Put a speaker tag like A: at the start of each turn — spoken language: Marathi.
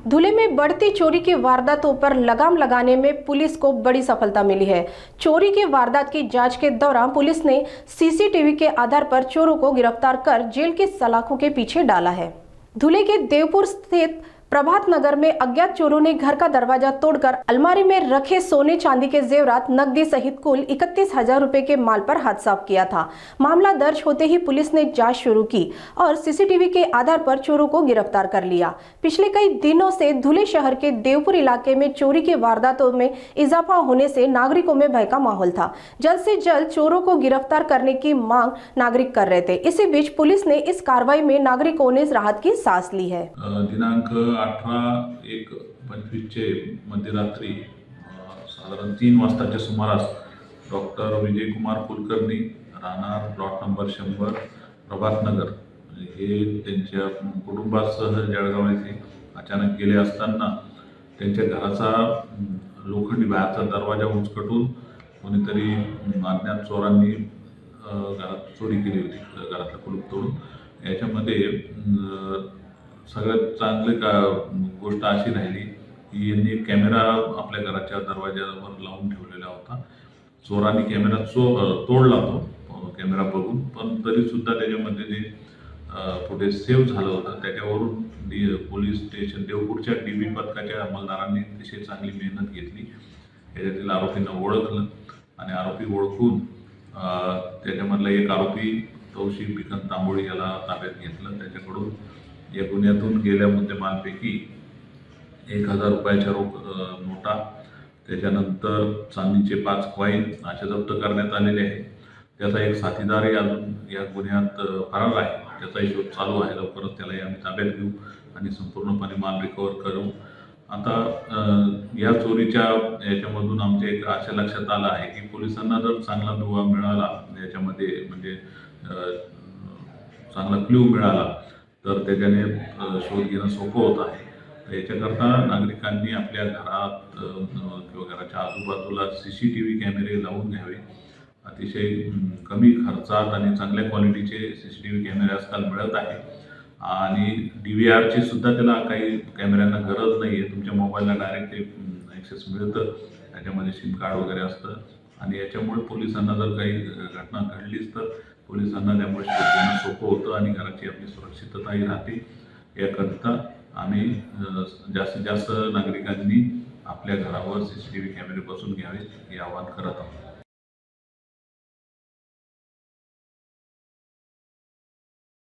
A: धुले में बढ़ती चोरी की वारदातों पर लगाम लगाने में पुलिस को बड़ी सफलता मिली है। चोरी की वारदात की जांच के दौरान पुलिस ने सीसीटीवी के आधार पर चोरों को गिरफ्तार कर जेल की सलाखों के पीछे डाला है। धुले के देवपुर स्थित प्रभात नगर में अज्ञात चोरों ने घर का दरवाजा तोड़कर अलमारी में रखे सोने चांदी के जेवरात नकदी सहित कुल 31,000 रुपए के माल पर हाथ साफ किया था। मामला दर्ज होते ही पुलिस ने जांच शुरू की और सीसीटीवी के आधार पर चोरों को गिरफ्तार कर लिया। पिछले कई दिनों से धुले शहर के देवपुर इलाके में चोरी की वारदातों में इजाफा होने से नागरिकों में भय का माहौल था। जल्द से जल्द चोरों को गिरफ्तार करने की मांग नागरिक कर रहे थे। इसी बीच पुलिस ने इस कार्रवाई में नागरिकों ने राहत की सांस ली है।
B: दिनांक 18/1/25 मध्यरात्री साधारण 3 वाजताच्या सुमारास डॉक्टर विजयकुमार कुलकर्णी राहणार प्लॉट नंबर 100 प्रभात नगर हे त्यांच्या कुटुंबासह जळगाव येथे अचानक गेले असताना त्यांच्या घराचा लोखंडी बाहेरचा दरवाजा उचकटून कोणीतरी अज्ञात चोरांनी घरात चोरी केली होती, घरातलं कुलूप तोडून। याच्यामध्ये सगळ्यात चांगली गोष्ट अशी राहिली की यांनी कॅमेरा आपल्या घराच्या दरवाजावर लावून ठेवलेला होता। चोरांनी कॅमेरा तोडला तो कॅमेरा बघून, पण तरीसुद्धा त्याच्यामध्ये जे फुटेज सेव्ह झालं होतं त्याच्यावरून पोलीस स्टेशन देवपूरच्या DB पथकाच्या अंमलदारांनी अतिशय चांगली मेहनत घेतली। याच्यातील आरोपींना ओळखलं आणि आरोपी ओळखून त्याच्यामधला एक आरोपी तौशिफ भिकन तांबोळी याला ताब्यात घेतलं। त्याच्याकडून या गुन्ह्यातून गेल्या मुद्देमालापैकी 1,000 रुपयाच्या रोख नोटा, त्याच्यानंतर चांदीचे 5 कॉईन असे जप्त करण्यात आलेले आहे। त्याचा एक साथीदारही अजून या गुन्ह्यात फरार आहे, त्याचाही शोध चालू आहे। लवकरच त्यालाही आम्ही ताब्यात घेऊ आणि संपूर्णपणे माल रिकवर करू। आता या चोरीच्या याच्यामधून आमच्या एक असं लक्षात आलं आहे की पोलिसांना जर चांगला दुवा मिळाला, याच्यामध्ये म्हणजे चांगला क्ल्यू मिळाला तर त्याच्याने शोध घेणं सोपं होत आहे। याच्याकरता नागरिकांनी आपल्या घरात किंवा घराच्या आजूबाजूला CCTV कॅमेरे लावून घ्यावे। अतिशय कमी खर्चात आणि चांगल्या क्वालिटीचे CCTV कॅमेरे आजकाल मिळत आहे आणि DVRची सुद्धा त्याला काही कॅमेऱ्यांना गरज नाही आहे। तुमच्या मोबाईलला डायरेक्ट ते ॲक्सेस मिळतं, त्याच्यामध्ये SIM कार्ड वगैरे असतं आणि याच्यामुळे पोलिसांना जर काही घटना घडलीच तर पोलिसांना त्यामुळे शोध घेणं सोपं होतं आणि घराची आपली सुरक्षितताही राहते। याकरिता आम्ही जास्तीत जास्त नागरिकांनी आपल्या घरावर CCTV कॅमेरे बसवून घ्यावे हे आवाहन करत आहोत।